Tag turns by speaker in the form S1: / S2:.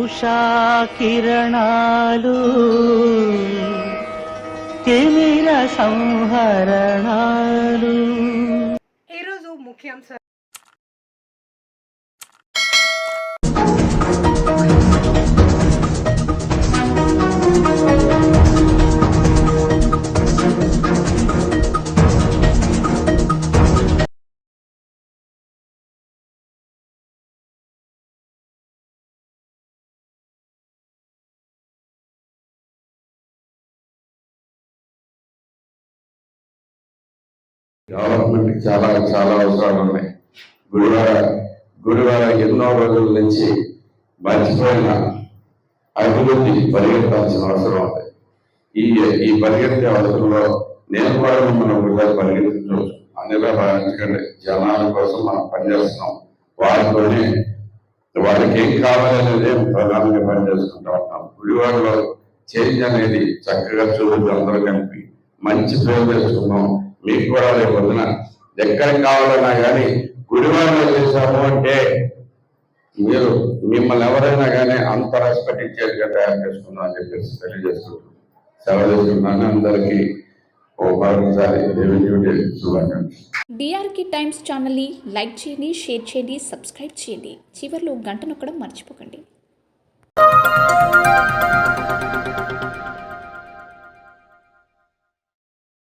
S1: ఉషా కిరణాలు తిమిర సంహరణాలు.
S2: ఈరోజు ముఖ్యాంశాలు.
S3: గవర్నమెంట్ చాలా అవసరాలు ఉన్నాయి. గుడివాడ ఎన్నో రోజుల నుంచి మర్చిపోయిన అభివృద్ధి పరిగెత్తాల్సిన అవసరం ఉంది. ఈ పరిగెత్తే అవసరంలో నేను కూడా మనం ఒకసారి పరిగెత్తించవచ్చు. అందులో భావించకండి, జనాల కోసం మనం పనిచేస్తున్నాం. వారితోనే వాళ్ళకి ఏం కావాలనేది ప్రధానంగా పనిచేసుకుంటా ఉంటాం. గుడివాడలో చేంజ్ అనేది చక్కగా చూడదు, అందరూ కలిపి మంచి పేరు తెచ్చుకున్నాం. మీకు కూడా రేపు వదిన ఎక్కడికి కావాలన్నా కానీ గుడివాడలో చేశాము అంటే మీరు మిమ్మల్ని ఎవరైనా కానీ అంత రెస్పెక్ట్ ఇచ్చేట్టుగా తయారు చేసుకుందాం అని చెప్పేసి తెలియజేసుకుంటున్నాను. సెలవు చేసుకుంటున్నాను. అందరికీ ఓ మరొకసారి శుభాకాంక్షలు.
S4: డిఆర్కే టైమ్స్ ఛానల్ని లైక్ చేయండి, షేర్ చేయండి, సబ్స్క్రైబ్ చేయండి. చివరిలో గంట నొక్కడం మర్చిపోకండి.